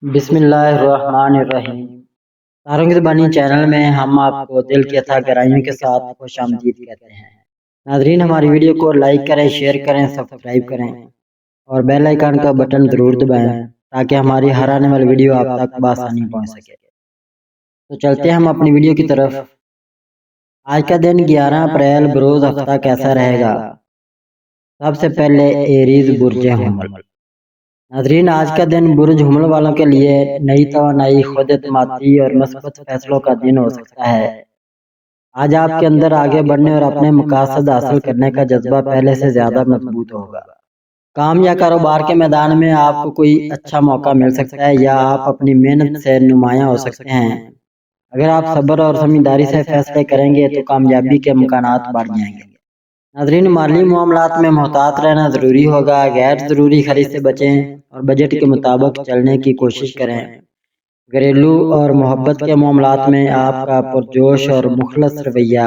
بسم اللہ الرحمن الرحیم۔ تاروں کی زبانی چینل میں ہم آپ کو دل کی اتھا گہرائیوں کے ساتھ خوش آمدید کہتے ہیں۔ ناظرین، ہماری ویڈیو کو لائک کریں، شیئر کریں، سبسکرائب کریں اور بیل آئیکن کا بٹن ضرور دبائیں تاکہ ہماری ہر آنے والی ویڈیو آپ تک بآسانی پہنچ سکے۔ تو چلتے ہیں ہم اپنی ویڈیو کی طرف۔ آج کا دن 11 اپریل بروز ہفتہ کیسا رہے گا؟ سب سے پہلے ایریز برج حمل۔ ناظرین، آج کا دن برج حمل والوں کے لیے نئی توانائی، خود اعتمادی اور مثبت فیصلوں کا دن ہو سکتا ہے۔ آج آپ کے اندر آگے بڑھنے اور اپنے مقاصد حاصل کرنے کا جذبہ پہلے سے زیادہ مضبوط ہوگا۔ کام یا کاروبار کے میدان میں آپ کو کوئی اچھا موقع مل سکتا ہے یا آپ اپنی محنت سے نمایاں ہو سکتے ہیں۔ اگر آپ صبر اور سمجھداری سے فیصلے کریں گے تو کامیابی کے امکانات بڑھ جائیں گے۔ ناظرین، مالی معاملات میں محتاط رہنا ضروری ہوگا۔ غیر ضروری خرید سے بچیں اور بجٹ کے مطابق چلنے کی کوشش کریں۔ گھریلو اور محبت کے معاملات میں آپ کا پرجوش اور مخلص رویہ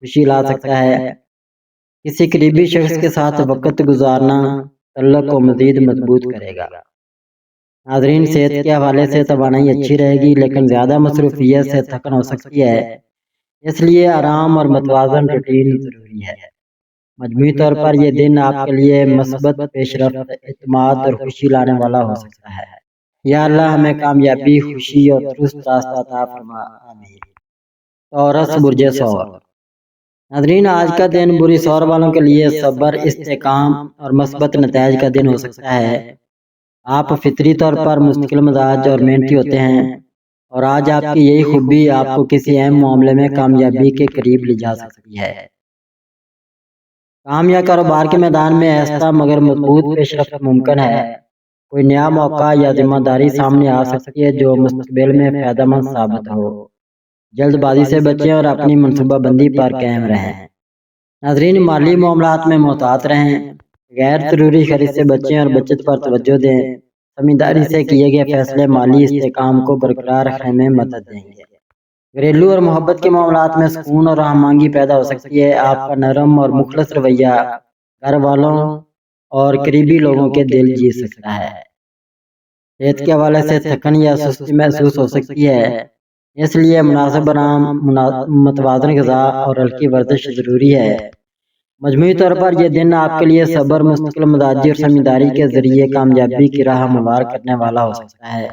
خوشی لا سکتا ہے۔ کسی قریبی شخص کے ساتھ وقت گزارنا تعلق کو مزید مضبوط کرے گا۔ ناظرین، صحت کے حوالے سے توانائی اچھی رہے گی لیکن زیادہ مصروفیت سے تھکن ہو سکتی ہے، اس لیے آرام اور متوازن روٹین ضروری ہے۔ مجموعی طور پر یہ دن آپ کے لیے مثبت پیش رفت، اعتماد اور خوشی لانے والا ہو سکتا ہے۔ یا اللہ ہمیں کامیابی، خوشی اور درست راستہ عطا فرما، آمین۔ توراس برج ثور۔ ناظرین، آج کا دن بری ثور والوں کے لیے صبر، استحکام اور مثبت نتائج کا دن ہو سکتا ہے۔ آپ فطری طور پر مستقل مزاج اور محنتی ہوتے ہیں اور آج آپ کی یہی خوبی آپ کو کسی اہم معاملے میں کامیابی کے قریب لے جا سکتی ہے۔ کام یا کاروبار کے میدان میں ایسا مگر مضبوط پیش رفت ممکن ہے۔ کوئی نیا موقع یا ذمہ داری سامنے آ سکتی ہے جو مستقبل میں فائدہ مند ثابت ہو۔ جلد بازی سے بچیں اور اپنی منصوبہ بندی پر قائم رہیں۔ ناظرین، مالی معاملات میں محتاط رہیں، غیر ضروری خرید سے بچیں اور بچت پر توجہ دیں۔ سمجھداری سے کیے گئے فیصلے مالی استحکام کو برقرار رکھنے میں مدد دیں گے۔ گھریلو اور محبت کے معاملات میں سکون اور ہم آہنگی پیدا ہو سکتی ہے۔ آپ کا نرم اور مخلص رویہ گھر والوں اور قریبی لوگوں کے دل جیت سکتا ہے۔ صحت کے حوالے سے تھکن یا سستی محسوس ہو سکتی ہے، اس لیے مناسب آرام، متوازن غذا اور ہلکی ورزش ضروری ہے۔ مجموعی طور پر یہ دن آپ کے لیے صبر، مستقل مزاجی اور سمجھداری کے ذریعے کامیابی کی راہ ہموار کرنے والا ہو سکتا ہے۔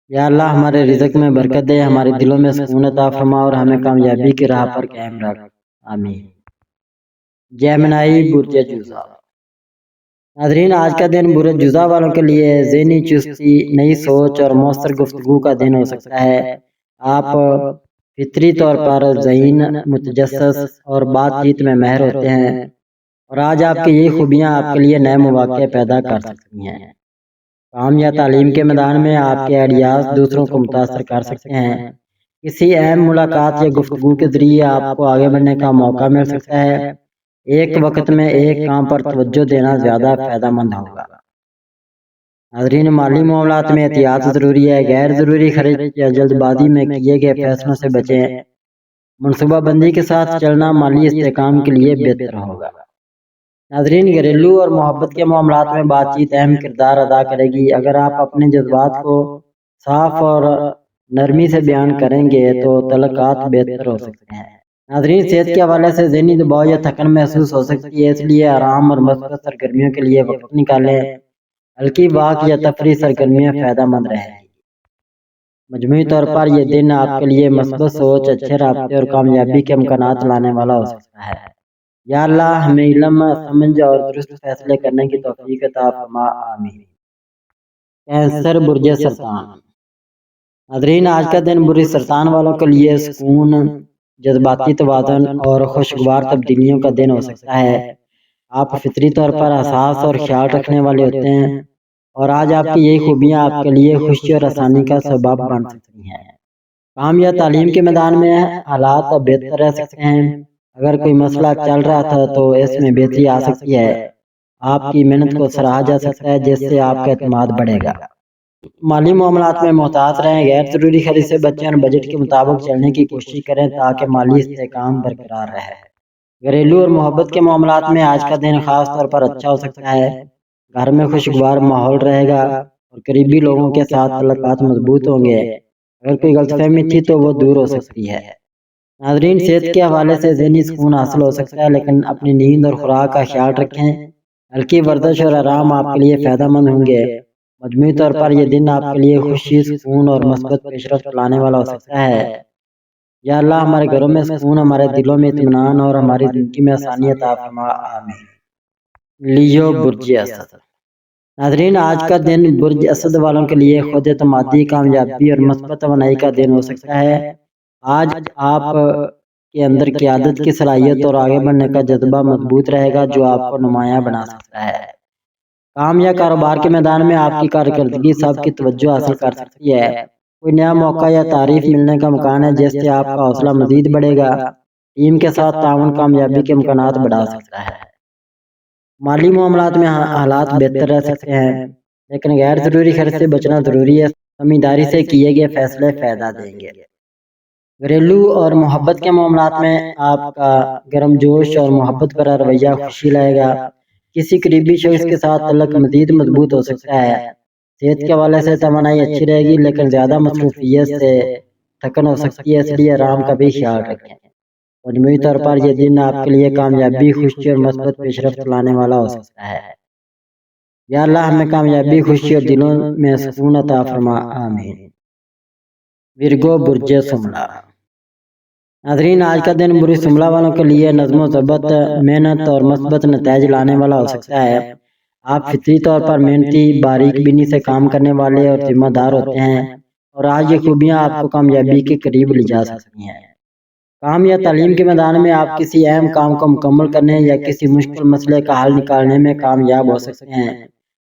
یا اللہ ہمارے رزق میں برکت دے، ہمارے دلوں میں سکون عطا فرما اور ہمیں کامیابی کی راہ پر قائم رکھ، آمین۔ جیمنائی برج جوزا۔ ناظرین، آج کا دن برج جوزا والوں کے لیے ذہنی چستی، نئی سوچ اور مؤثر گفتگو کا دن ہو سکتا ہے۔ آپ فطری طور پر ذہین، متجسس اور بات چیت میں ماہر ہوتے ہیں اور آج آپ کی یہ خوبیاں آپ کے لیے نئے مواقع پیدا کر سکتی ہیں۔ کام یا تعلیم کے میدان میں آپ کے آئیڈیاز دوسروں کو متاثر کر سکتے ہیں۔ کسی اہم ملاقات یا گفتگو کے ذریعے آپ کو آگے بڑھنے کا موقع مل سکتا ہے۔ ایک وقت میں ایک کام پر توجہ دینا زیادہ فائدہ مند ہوگا۔ ناظرین، مالی معاملات میں احتیاط ضروری ہے۔ غیر ضروری خرچ یا جلد بازی میں کیے گئے فیصلوں سے بچیں۔ منصوبہ بندی کے ساتھ چلنا مالی استحکام کے لیے بہتر ہوگا۔ ناظرین، گھریلو اور محبت کے معاملات میں بات چیت اہم کردار ادا کرے گی۔ اگر آپ اپنے جذبات کو صاف اور نرمی سے بیان کریں گے تو تعلقات بہتر ہو سکتے ہیں۔ ناظرین، صحت کے حوالے سے ذہنی دباؤ یا تھکن محسوس ہو سکتی ہے، اس لیے آرام اور مثبت سرگرمیوں کے لیے وقت نکالیں۔ ہلکی واک یا تفریح سرگرمیاں فائدہ مند رہیں گی۔ مجموعی طور پر یہ دن آپ کے لیے مثبت سوچ، اچھے رابطے اور کامیابی کے امکانات لانے والا ہو سکتا ہے۔ یا اللہ ہمیں علم، سمجھ اور درست فیصلے کرنے کی توفیق عطا فرما، آمین۔ کینسر برج سرطان۔ ناظرین، آج کا دن برج سرطان والوں کے لیے سکون، جذباتی توازن اور خوشگوار تبدیلیوں کا دن ہو سکتا ہے۔ آپ فطری طور پر حساس اور خیال رکھنے والے ہوتے ہیں اور آج آپ کی یہی خوبیاں آپ کے لیے خوشی اور آسانی کا سبب بن سکتی ہیں۔ کام یا تعلیم کے میدان میں حالات اب بہتر رہ سکتے ہیں۔ اگر کوئی مسئلہ چل رہا تھا تو اس میں بہتری آ سکتی ہے۔ آپ کی محنت کو سراہا جا سکتا ہے جس سے آپ کا اعتماد بڑھے گا۔ مالی معاملات میں محتاط رہیں، غیر ضروری خرید سے بچیں اور بجٹ کے مطابق چلنے کی کوشش کریں تاکہ مالی استحکام برقرار رہے۔ گھریلو اور محبت کے معاملات میں آج کا دن خاص طور پر اچھا ہو سکتا ہے۔ گھر میں خوشگوار ماحول رہے گا اور اور قریبی لوگوں کے ساتھ تعلقات مضبوط ہوں گے۔ اگر کوئی غلط فہمی تھی تو وہ دور ہو سکتی ہے۔ ناظرین، صحت کے حوالے سے ذہنی سکون حاصل ہو سکتا ہے، لیکن اپنی نیند اور خوراک کا خیال رکھیں۔ ہلکی ورزش اور آرام آپ کے لیے فائدہ مند ہوں گے۔ مجموعی طور پر یہ دن آپ کے لیے خوشی، سکون اور مثبت پیش رفت لانے والا ہو سکتا ہے۔ یا اللہ ہمارے گھروں میں سکون، ہمارے دلوں میں اطمینان اور ہماری زندگی میں آسانی عطا فرما، آمین۔ لیو برج اسد۔ ناظرین، آج کا دن برج اسد والوں کے لیے خود اعتمادی، کامیابی اور مثبت توانائی کا دن ہو سکتا ہے۔ آج آپ کے اندر قیادت کی صلاحیت اور آگے بڑھنے کا جذبہ مضبوط رہے گا، جو آپ کو نمایاں بنا سکتا ہے۔ کام یا کاروبار کے میدان میں آپ کی کارکردگی سب کی توجہ حاصل کر سکتی ہے۔ کوئی نیا موقع یا تعریف ملنے کا امکان ہے، جس سے آپ کا حوصلہ مزید بڑھے گا۔ ٹیم کے ساتھ تعاون کامیابی کے امکانات بڑھا سکتا ہے۔ مالی معاملات میں حالات بہتر رہ سکتے ہیں، لیکن غیر ضروری خرچ سے بچنا ضروری ہے۔ سمجھداری سے کیے گئے فیصلے فائدہ دیں گے۔ گھریلو اور محبت کے معاملات میں آپ کا گرم جوش اور محبت بھرا رویہ خوشی لائے گا۔ کسی قریبی شخص کے ساتھ تعلق مزید مضبوط ہو سکتا ہے۔ صحت کے حوالے سے توانائی اچھی رہے گی، لیکن زیادہ مصروفیت سے تھکن ہو سکتی ہے، اس لیے آرام کا بھی خیال رکھیں۔ مجموعی طور پر یہ دن آپ کے لیے کامیابی، خوشی اور مثبت پیش رفت لانے والا ہو سکتا ہے۔ یا اللہ ہمیں کامیابی، خوشی اور دلوں میں سکون عطا فرما، آمین۔ ورگو برج سملا۔ ناظرین، آج کا دن برج سملا والوں کے لیے نظم و ضبط، محنت اور مثبت نتائج لانے والا ہو سکتا ہے۔ آپ فطری طور پر محنتی، باریک بینی سے کام کرنے والے اور ذمہ دار ہوتے ہیں، اور آج یہ خوبیاں آپ کو کامیابی کے قریب لے جا سکتی ہیں۔ کام یا تعلیم کے میدان میں آپ کسی اہم کام کو مکمل کرنے یا کسی مشکل مسئلے کا حل نکالنے میں کامیاب ہو سکتے ہیں۔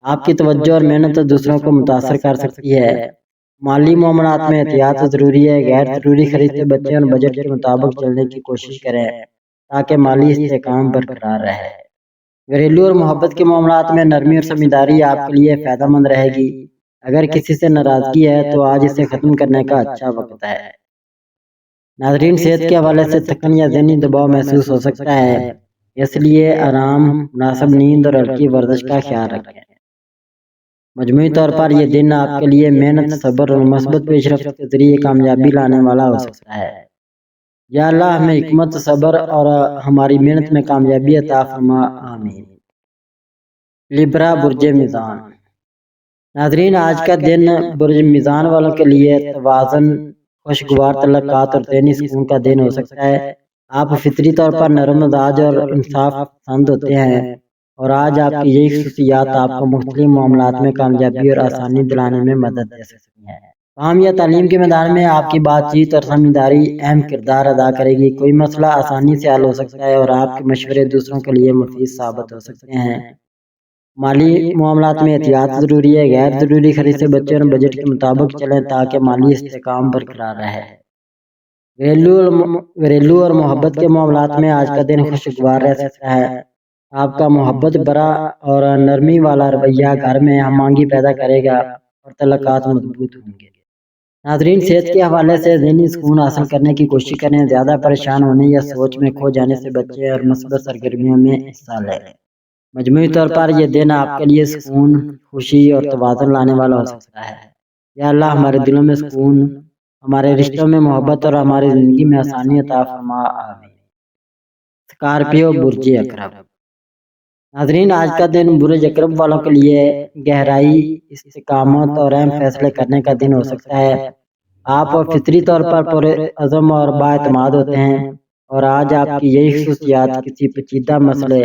آپ کی توجہ اور محنت دوسروں کو متاثر کر سکتی ہے۔ مالی معاملات میں احتیاط ضروری ہے۔ غیر ضروری خرید سے بچیں اور بجٹ کے مطابق چلنے کی کوشش کریں تاکہ مالی استحکام برقرار رہے۔ گھریلو اور محبت کے معاملات میں نرمی اور سمجھداری آپ کے لیے فائدہ مند رہے گی۔ اگر کسی سے ناراضگی ہے تو آج اسے ختم کرنے کا اچھا وقت ہے۔ ناظرین، صحت کے حوالے سے تھکن یا ذہنی دباؤ محسوس ہو سکتا ہے، اس لیے آرام، مناسب نیند اور ہلکی ورزش کا خیال رکھیں۔ مجموعی طور پر یہ دن آپ کے لیے محنت، صبر اور مثبت پیش رفت کے ذریعے کامیابی لانے والا ہو سکتا ہے۔ یا اللہ ہمیں حکمت، صبر اور ہماری محنت میں کامیابی عطا فرما، آمین۔ لیبرا برج میزان۔ ناظرین، آج کا دن برج میزان والوں کے لیے توازن، خوشگوار تعلقات اور ذہنی سکون کا دن ہو سکتا ہے۔ آپ فطری طور پر نرم مزاج اور انصاف پسند ہوتے ہیں، اور آج آپ کی یہی خصوصیات آپ کو مختلف معاملات میں کامیابی اور آسانی دلانے میں مدد دے سکتی ہیں۔ کام یا تعلیم کے میدان میں آپ کی بات چیت اور سمجھداری اہم کردار ادا کرے گی۔ کوئی مسئلہ آسانی سے حل ہو سکتا ہے، اور آپ کے مشورے دوسروں کے لیے مفید ثابت ہو سکتے ہیں۔ مالی معاملات میں احتیاط ضروری ہے۔ غیر ضروری خرید سے بچیں اور بجٹ کے مطابق چلیں تاکہ مالی استحکام برقرار رہے۔ گھریلو اور محبت کے معاملات میں آج کا دن خوشگوار رہ سکتا ہے۔ آپ کا محبت برا اور نرمی والا رویہ گھر میں ہم آہنگی پیدا کرے گا اور تعلقات مضبوط ہوں گے۔ ناظرین، صحت کے حوالے سے ذہنی سکون حاصل کرنے کی کوشش کریں۔ زیادہ پریشان ہونے یا سوچ میں کھو جانے سے بچیں اور مثبت سرگرمیوں میں حصہ لیں۔ مجموعی طور پر یہ دن آپ کے لیے سکون، خوشی اور توازن لانے والا ہو سکتا ہے۔ یا اللہ ہمارے دلوں میں سکون، ہمارے رشتوں میں محبت اور ہماری زندگی میں آسانی عطا فرما، آمین۔ اسکارپیو برج اکرم۔ ناظرین، آج کا دن برج اکرم والوں کے لیے گہرائی، استقامت اور اہم فیصلے کرنے کا دن ہو سکتا ہے۔ آپ فطری طور پر پرعزم اور بااعتماد ہوتے ہیں، اور آج آپ کی یہی خصوصیات کسی پیچیدہ مسئلے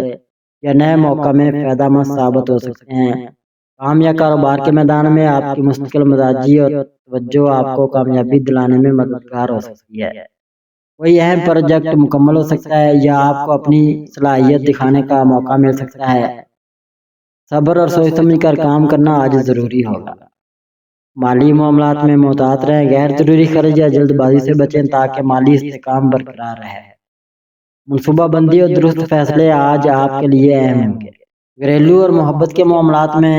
یا نئے موقع میں فائدہ مند ثابت ہو سکتے ہیں۔ کام یا کاروبار کے میدان میں آپ کی مستقل مزاجی اور توجہ آپ کو کامیابی دلانے میں مددگار ہو سکتی ہے۔ کوئی اہم پروجیکٹ مکمل ہو سکتا ہے یا آپ کو اپنی صلاحیت دکھانے کا موقع مل سکتا ہے۔ صبر اور سوچ سمجھ کر کام کرنا آج ضروری ہوگا۔ مالی معاملات میں محتاط رہیں۔ غیر ضروری خرچ یا جلد بازی سے بچیں تاکہ مالی استحکام برقرار رہے۔ منصوبہ بندی اور درست فیصلے آج آپ کے لیے اہم ہوں گے۔ گھریلو اور محبت کے معاملات میں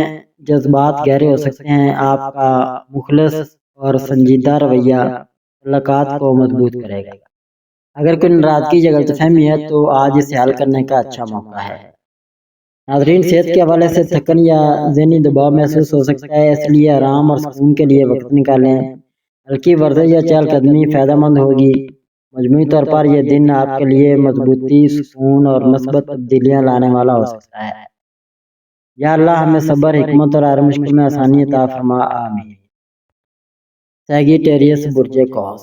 جذبات گہرے ہو سکتے ہیں۔ آپ کا مخلص اور سنجیدہ رویہ تعلقات کو مضبوط کرے گا۔ اگر کوئی ناراضگی یا غلط فہمی ہے تو آج اسے حل کرنے کا اچھا موقع ہے۔ ناظرین، صحت کے حوالے سے تھکن یا ذہنی دباؤ محسوس ہو سکتا ہے، اس لیے آرام اور سکون کے لیے وقت نکالیں۔ ہلکی ورزش یا چہل قدمی فائدہ مند ہوگی۔ مجموعی طور پر یہ دن آپ کے لیے مضبوطی، سکون اور مثبت تبدیلیاں لانے والا ہو سکتا ہے۔ یا اللہ ہمیں صبر، حکمت اور ہر مشکل میں آسانی عطا فرما، آمین۔ سیگیٹیریس برج قوس۔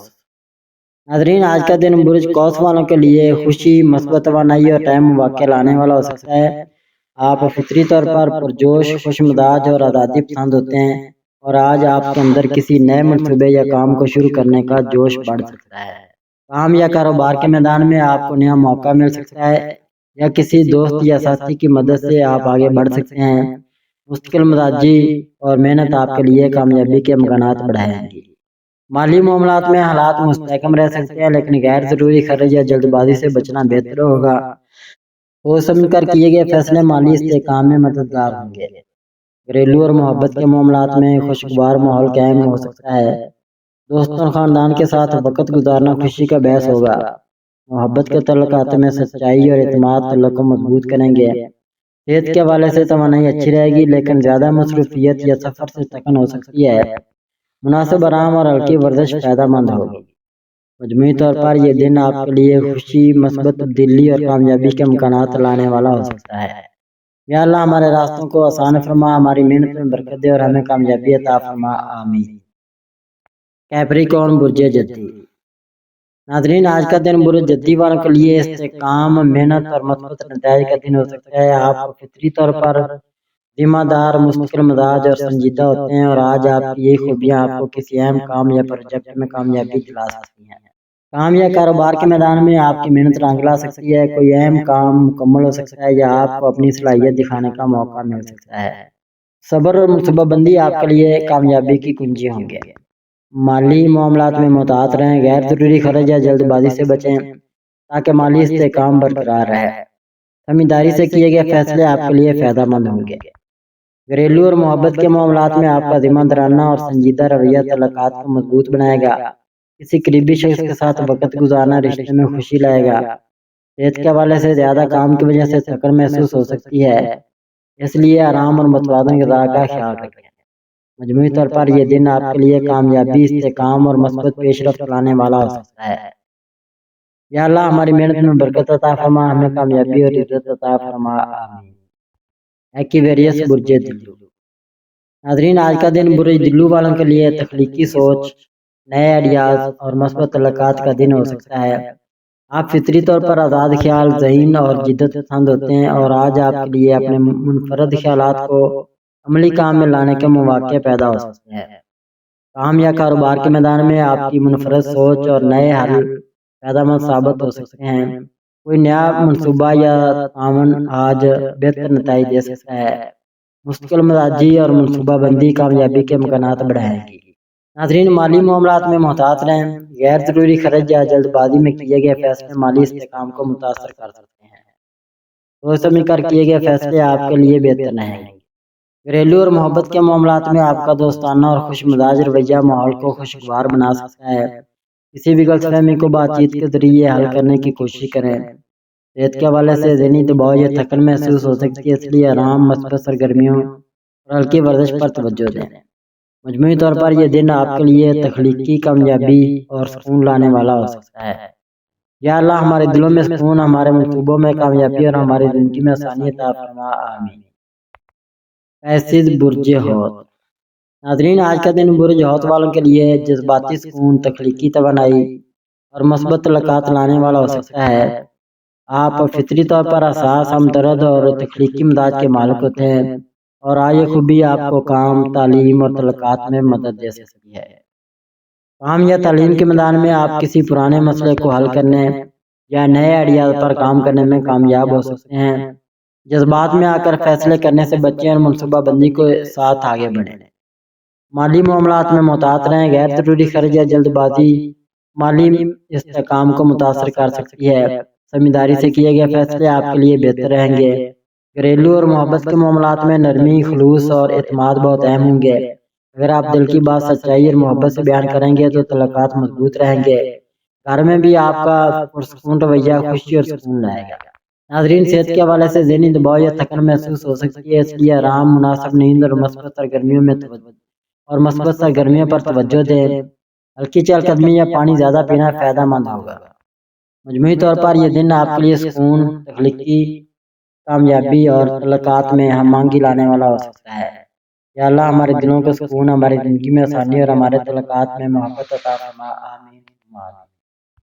ناظرین، آج کا دن برج قوس والوں کے لیے خوشی، مثبت توانائی اور ٹائم واقع لانے والا ہو سکتا ہے۔ آپ فطری طور پر پرجوش، خوش مزاج اور آزادی پسند ہوتے ہیں، اور آج آپ کے اندر کسی نئے منصوبے یا کام کو شروع کرنے کا جوش بڑھ سکتا ہے۔ کام یا کاروبار کے میدان میں آپ کو نیا موقع مل سکتا ہے، یا کسی دوست یا ساتھی کی مدد سے آپ آگے بڑھ سکتے ہیں۔ مستقل مزاجی اور محنت آپ کے لیے کامیابی کے امکانات بڑھائیں گی۔ مالی معاملات میں حالات مستحکم رہ سکتے ہیں، لیکن غیر ضروری خرچ یا جلد بازی سے بچنا بہتر ہوگا۔ سوچ سمجھ کر کیے گئے فیصلے مالی استحکام میں مددگار ہوں گے۔ گھریلو اور محبت کے معاملات میں خوشگوار ماحول قائم ہو سکتا ہے۔ دوستوں اور خاندان کے ساتھ وقت گزارنا خوشی کا باعث ہوگا۔ محبت کے تعلقات میں سچائی اور اعتماد تعلق کو مضبوط کریں گے۔ صحت کے حوالے سے توانائی اچھی رہے گی، لیکن زیادہ مصروفیت یا سفر سے تھکن ہو سکتی ہے۔ مناسب آرام اور ہلکی ورزش فائدہ مند ہوگی۔ مجموعی طور پر یہ دن آپ کے لیے خوشی، مثبت تبدیلی اور کامیابی کے امکانات لانے والا ہو سکتا ہے۔ یا اللہ ہمارے راستوں کو آسان فرما، ہماری محنت میں برکت دے اور ہمیں کامیابی عطا فرما، آمین۔ کیپریکارن برج جدی۔ ناظرین، آج کا دن برج جدی والوں کے لیے استحکام، محنت اور مثبت نتائج کا دن ہو سکتا ہے۔ آپ فطری طور پر ذمہ دار، مستقل مزاج اور سنجیدہ ہوتے ہیں، اور آج آپ کی یہ خوبیاں آپ کو کسی اہم کام یا پروجیکٹ میں کامیابی دلا سکتی ہیں۔ کام یا کاروبار کے میدان میں آپ کی محنت رنگ لا سکتی ہے، کوئی اہم کام مکمل ہو سکتا ہے، یا آپ کو اپنی صلاحیت دکھانے کا موقع مل سکتا ہے۔ صبر اور منصوبہ بندی آپ کے لیے کامیابی کی کنجی ہوں گے۔ مالی معاملات میں محتاط رہیں، غیر ضروری خرچ یا جلد بازی سے بچیں تاکہ مالی استحکام برقرار رہے۔ سمجھداری سے کیے گئے فیصلے آپ کے لیے فائدہ مند ہوں گے۔ گھریلو اور محبت کے معاملات میں آپ کا ذمہ دارانہ اور سنجیدہ رویہ تعلقات کو مضبوط بنائے گا۔ کسی قریبی شخص کے ساتھ وقت گزارنا رشتے میں خوشی لائے گا۔ صحت کے حوالے سے زیادہ کام کی وجہ سے تھکن محسوس ہو سکتی ہے، اس لیے آرام اور متوازن غذا کا خیال رکھیں۔ مجموعی طور پر یہ دن آپ کے لیے کامیابی، استحکام اور مثبت پیش رفت لانے والا ہو سکتا ہے۔ یا اللہ ہماری محنت میں برکت عطا فرما، ہمیں کامیابی اور عزت عطا فرما، آمین۔ ایکویریس برج دلو۔ ناظرین، آج کا دن برج دلو والوں کے لیے تخلیقی سوچ، نئے آئیڈیاز اور مثبت تعلقات کا دن ہو سکتا ہے۔ آپ فطری طور پر آزاد خیال، ذہین اور جدت پسند ہوتے ہیں، اور آج آپ کے لیے اپنے منفرد خیالات کو عملی کام میں لانے کے مواقع پیدا ہو سکتے ہیں۔ کام یا کاروبار کے میدان میں آپ کی منفرد سوچ اور نئے حل فائدہ مند ثابت ہو سکتے ہیں۔ کوئی نیا منصوبہ یا تعاون آج بہتر نتائج دے سکتا ہے۔ مستقل مزاجی اور منصوبہ بندی کامیابی کے امکانات بڑھائے گی۔ ناظرین، مالی معاملات میں محتاط رہیں، غیر ضروری خرچ یا جلد بازی میں کیے گئے فیصلے مالی استحکام کو متاثر کر سکتے ہیں۔ سوچ سمجھ کر کیے گئے فیصلے آپ کے لیے بہتر رہیں گے۔ گھریلو اور محبت کے معاملات میں آپ کا دوستانہ اور خوش مزاج رویہ ماحول کو خوشگوار بنا سکتا ہے۔ کسی بھی غلط فہمی کو بات چیت کے ذریعے حل کرنے کی کوشش کریں۔ صحت کے حوالے سے ذہنی دباؤ یا تھکن محسوس ہو سکتی ہے، اس لیے آرام، مثبت سرگرمیوں اور ہلکی ورزش پر توجہ دیں۔ مجموعی طور پر یہ دن آپ کے لیے تخلیقی کامیابی اور سکون لانے والا ہو سکتا ہے۔ یا اللہ ہمارے دلوں میں سکون، ہمارے منصوبوں میں کامیابی اور ہماری زندگی میں آسانی عطا فرما، آمین۔ ایسد برج حوت۔ ناظرین، آج کا دن برج حوت والوں کے لیے جذباتی سکون، تخلیقی توانائی اور مثبت تعلقات لانے والا ہو سکتا ہے۔ آپ فطری طور پر حساس، ہمدرد اور تخلیقی مزاج کے مالک ہوتے ہیں، اور یہ خوبی آپ کو کام، تعلیم اور تعلقات میں مدد دے سکتی ہے۔ کام یا تعلیم کے میدان میں آپ کسی پرانے مسئلے کو حل کرنے یا نئے آئیڈیاز پر کام کرنے میں کامیاب ہو سکتے ہیں۔ جذبات میں آ کر فیصلے کرنے سے بچیں اور منصوبہ بندی کے ساتھ آگے بڑھیں۔ مالی معاملات میں محتاط رہیں، غیر ضروری خرچ یا جلد بازی مالی استحکام کو متاثر کر سکتی ہے۔ سمجھداری سے کیے گئے فیصلے آپ کے لیے بہتر رہیں گے۔ گھریلو اور محبت کے معاملات میں نرمی، خلوص اور اعتماد بہت اہم ہوں گے۔ اگر آپ دل کی بات سچائی اور محبت سے بیان کریں گے تو تعلقات مضبوط رہیں گے۔ گھر میں بھی آپ کا پرسکون رویہ خوشی اور سکون لائے گا۔ ناظرین صحت کے حوالے سے ذہنی دباؤ یا تھکن محسوس ہو سکتی ہے، اس لیے آرام، مناسب نیند اور مثبت سرگرمیوں پر توجہ دیں۔ ہلکی چہل قدمی یا پانی زیادہ پینا فائدہ مند ہوگا۔ مجموعی طور پر یہ دن آپ کے لیے سکون، تخلیقی کامیابی اور تعلقات میں ہم آہنگی لانے والا ہو سکتا ہے۔ یا اللہ ہمارے دلوں کو سکون، ہماری زندگی میں آسانی اور ہمارے تعلقات میں محبت عطا فرما، آمین۔